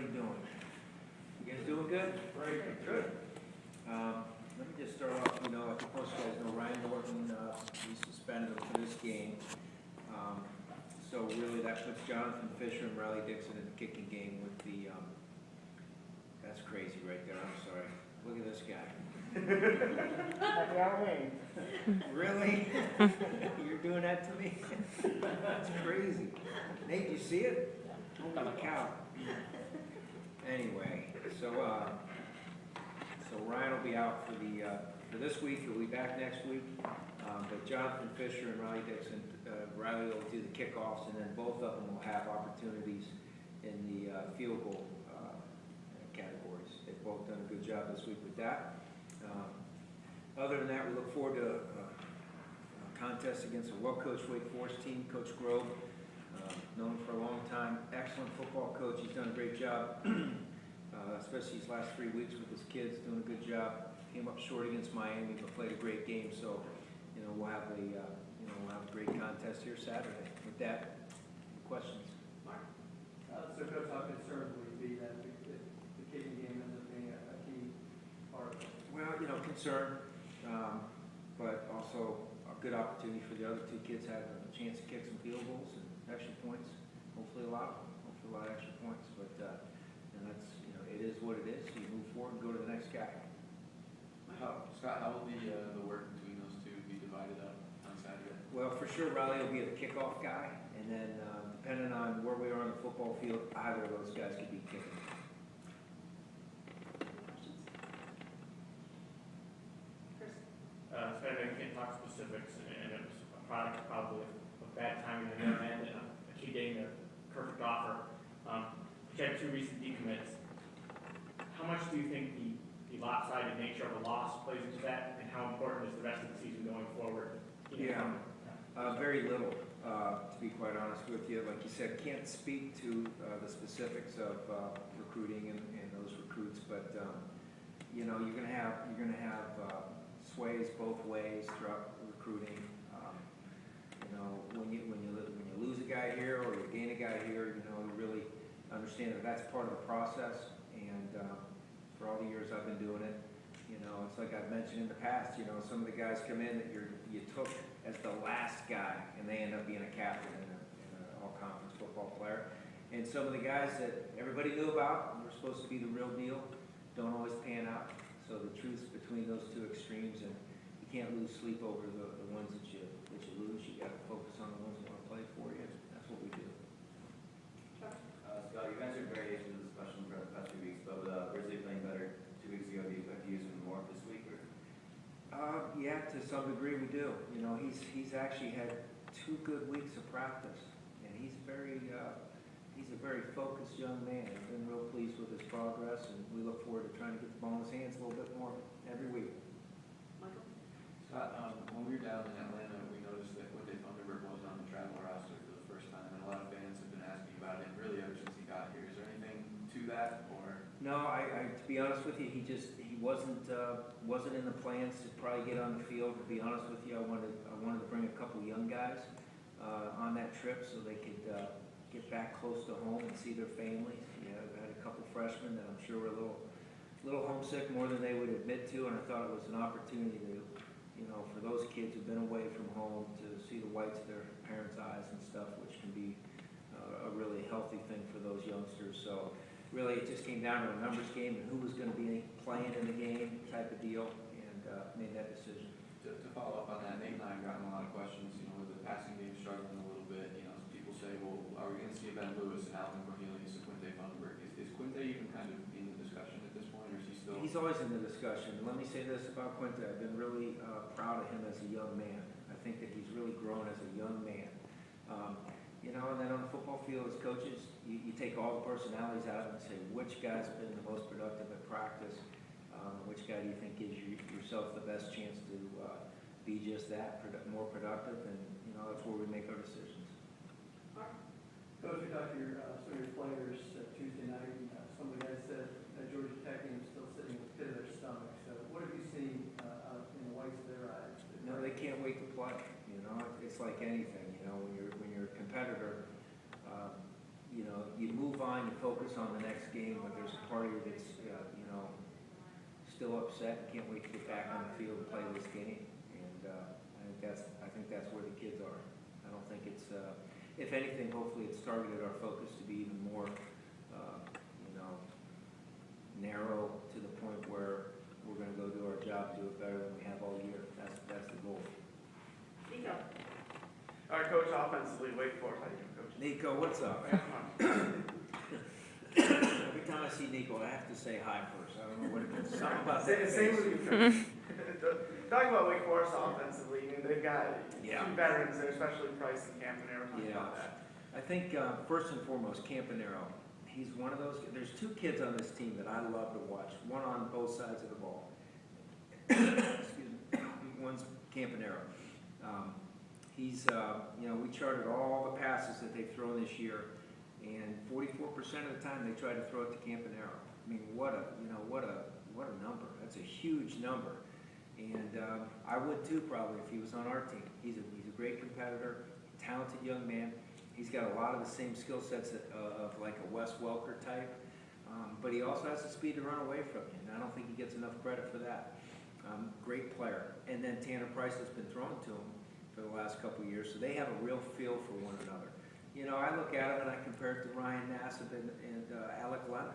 everybody doing? You guys doing good? Great. Good. Let me just start off, I think most of you guys know Ryan Norton, we suspended him for this game. So really that puts Jonathan Fisher and Riley Dixon in the kicking game with the, that's crazy right there, I'm sorry. Look at this guy. Happy Halloween. Really? You're doing that to me? That's crazy. Nate, do you see it? Holy cow. Anyway, so Ryan will be out for this week. He'll be back next week. But Jonathan Fisher and Riley Dixon, Riley will do the kickoffs, and then both of them will have opportunities in the field goal categories. They've both done a good job this week with that. Other than that, we look forward to a contest against a well-coached Wake Forest team, Coach Grove. Known for a long time, excellent football coach. He's done a great job, especially these last 3 weeks with his kids, doing a good job. Came up short against Miami, but played a great game. So, we'll have a great contest here Saturday. With that, questions? Mark? So Coach, how concerned would you be that the kicking game ends up being a key part of it? Well, concern, but also a good opportunity for the other two kids to have a chance to kick some field goals and extra points. Hopefully a lot of extra points. But and that's it is what it is. So you move forward and go to the next guy. Scott, how will the work between those two be divided up on Saturday? Well, for sure, Riley will be the kickoff guy, and then depending on where we are on the football field, either of those guys could be kicking. Saturday, I can't talk specifics, and it was a product probably of bad timing on their end, and actually getting the perfect offer. You had 2 recent decommits. How much do you think the lopsided nature of a loss plays into that, and how important is the rest of the season going forward? Very little, to be quite honest with you. Like you said, can't speak to the specifics of recruiting and those recruits, but you're gonna have sways both ways throughout recruiting. When you lose a guy here or you gain a guy here, you really understand that that's part of the process. And for all the years I've been doing it, it's like I've mentioned in the past. Some of the guys come in that you took as the last guy, and they end up being a captain and an all-conference football player. And some of the guys that everybody knew about and were supposed to be the real deal don't always pan out. So the truth's between those two extremes, and you can't lose sleep over the ones that you lose. You got to focus on the ones that want to play for you. That's what we do. Scott, you've answered variations of this question for the past 2 weeks, but with Grizzly playing better 2 weeks ago, do you expect to use him more this week? Or? Yeah, to some degree we do. He's actually had 2 good weeks of practice, and he's a very focused young man. I've been real pleased with his progress, and we look forward to trying to get the ball in his hands a little bit more every week. Michael? Scott, when we were down in Atlanta, we noticed that Quinte Thunderbird wasn't on the travel roster for the first time, and a lot of fans have been asking about it really ever since he got here. Is there anything to that, or? No, to be honest with you, he wasn't in the plans to probably get on the field. To be honest with you, I wanted to bring a couple young guys on that trip so they could get back close to home and see their families. I've had a couple freshmen that I'm sure were a little homesick, more than they would admit to, and I thought it was an opportunity to, for those kids who've been away from home to see the whites of their parents' eyes and stuff, which can be a really healthy thing for those youngsters. So really it just came down to a numbers game and who was going to be playing in the game type of deal, and made that decision. To follow up on that, Nate and I have gotten a lot of questions, with the passing game struggling a little bit. People say, well, are we going to see Ben Lewis and Alvin Cornelius and Quinte Thunderbird? Is Quinte even kind of in the discussion at this point, or is he still? He's always in the discussion. And let me say this about Quinte. I've been really proud of him as a young man. I think that he's really grown as a young man. And then on the football field as coaches, you take all the personalities out and say, which guy's been the most productive at practice? Which guy do you think gives yourself the best chance to be just that, more productive? And, that's where we make our decisions. Coach, we talked to some of your players Tuesday night. Some of the guys said that Georgia Tech game is still sitting with a pit of their stomach. So what have you seen in the whites of their eyes? No, they can't wait to play. It's like anything. When you're a competitor, you move on, you focus on the next game, but there's a part of you that's, you know, still upset and can't wait to get back on the field and play this game. And I think that's where the kids are. I don't think it's, if anything, hopefully it's targeted our focus to be even more, you know, narrow to the point where we're going to go do our job, do it better than we have all year. That's the goal. Nico. All right, Coach, offensively, Wake Forest, how you doing, Coach? Nico, what's up? Every time I see Nico, I have to say hi first. I don't know what it is. Something about that Same face. with you, Coach. Talking about Wake Forest offensively, I mean, they've got Yeah. two veterans there, especially Price and Campanaro. Talk Yeah. about that. I think first and foremost, Campanaro. He's one of those. There's two kids on this team that I love to watch. One on both sides of the ball. Excuse me. One's Campanaro. He's, you know, we charted all the passes that they've thrown this year, and 44% of the time they try to throw it to Campanaro. I mean, what a number. That's a huge number. And I would too, probably, if he was on our team. He's a great competitor, talented young man. He's got a lot of the same skill sets of like a Wes Welker type, but he also has the speed to run away from you, and I don't think he gets enough credit for that. Great player. And then Tanner Price has been thrown to him for the last couple of years, so they have a real feel for one another. You know, I look at him and I compare it to Ryan Nassib and Alec Lemon.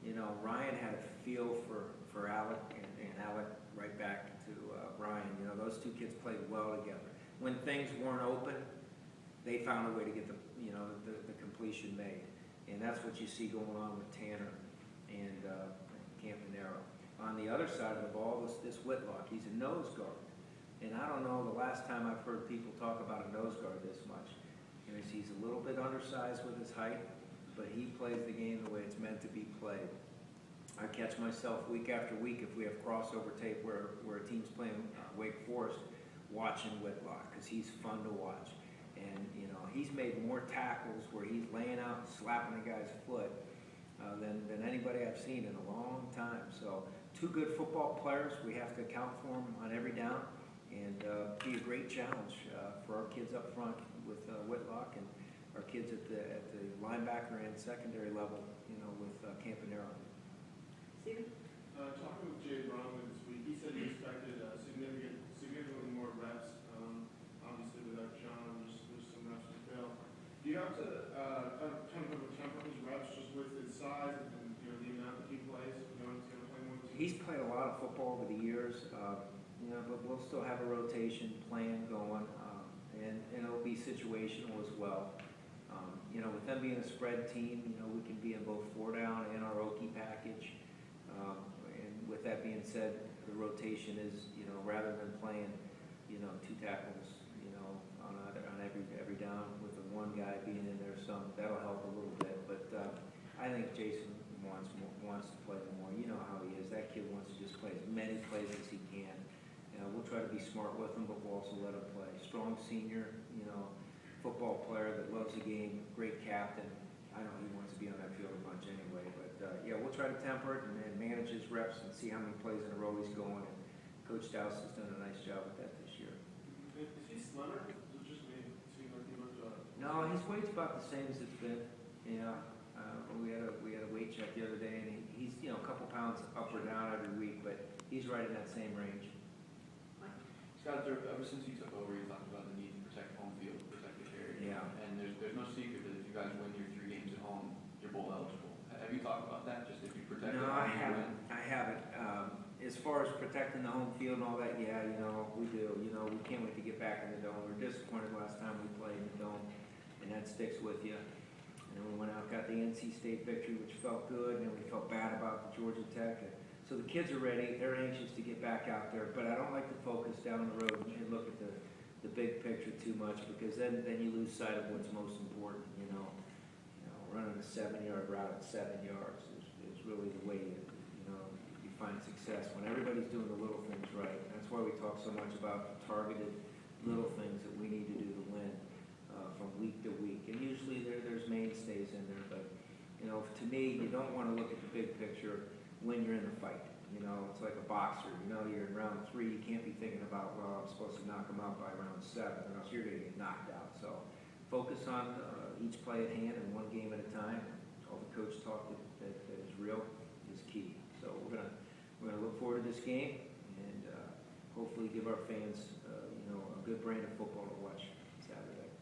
You know, Ryan had a feel for Alec, and Alec right back to Ryan. You know, those two kids played well together. When things weren't open, they found a way to get the completion made, and that's what you see going on with Tanner and Campanaro. On the other side of the ball, this Whitlock, he's a nose guard, and I don't know the last time I've heard people talk about a nose guard this much. You know, he's a little bit undersized with his height, but he plays the game the way it's meant to be played. I catch myself week after week if we have crossover tape where a team's playing Wake Forest, watching Whitlock, because he's fun to watch. And, you know, he's made more tackles where he's laying out and slapping a guy's foot than anybody I've seen in a long time. So, two good football players. We have to account for them on every down, and be a great challenge for our kids up front with Whitlock, and our kids at the linebacker and secondary level, you know, with Campanaro. Steven? Talking with Jay Bromley this week, he said he expected significantly more reps. Obviously, without John, there's some reps to fill. Do you have to kind of temper his reps just with his size and you know the amount that he plays? You know, he's going to play more teams. He's played a lot of football over the years, you know, but we'll still have a rotation plan going, and it'll be situational as well. You know, with them being a spread team, you know, we can be in both 4 down and our Okie package. And with that being said, the rotation is, you know, rather than playing, you know, 2 tackles, you know, on every down with the one guy being in there, that'll help a little bit. But I think Jason wants to play more. You know how he is. That kid wants to just play as many plays as he can. You know, we'll try to be smart with him, but we'll also let him play. Strong senior, you know, football player that loves the game, great captain. I know he wants to be on that field a bunch anyway, but yeah, we'll try to temper it and manage his reps and see how many plays in a row he's going. And Coach Dowse has done a nice job with that this year. Is he slimmer? It just made it seem like he looked No, his weight's about the same as it's been. Yeah, we had a weight check the other day, and he's, you know, a couple pounds up or down every week, but he's right in that same range. Scott, ever since you took over, you talked about the need to protect home field, protect the area. Yeah. And there's no secret that if you guys win your 3 games at home, you're bowl eligible. Have you talked about that? Just if you protect No, it, I you haven't. win? I haven't. As far as protecting the home field and all that, yeah, you know, we do. You know, we can't wait to get back in the dome. We were disappointed last time we played in the dome, and that sticks with you. And then we went out, got the NC State victory, which felt good, and then we felt bad about the Georgia Tech. So the kids are ready. They're anxious to get back out there, but I don't like to focus down the road and look at the big picture too much, because then you lose sight of what's most important. You know, running a 7-yard route at 7 yards is really the way you find success, when everybody's doing the little things right. That's why we talk so much about targeted little things that we need to do to win from week to week. And usually there's mainstays in there, but you know, to me, you don't want to look at the big picture when you're in the fight. You know, it's like a boxer. You know, you're in round 3. You can't be thinking about, well, I'm supposed to knock him out by round 7, or else you're going to get knocked out. So focus on each play at hand and one game at a time. all the coach talk that is real is key. So we're gonna look forward to this game and hopefully give our fans, a good brand of football to watch Saturday.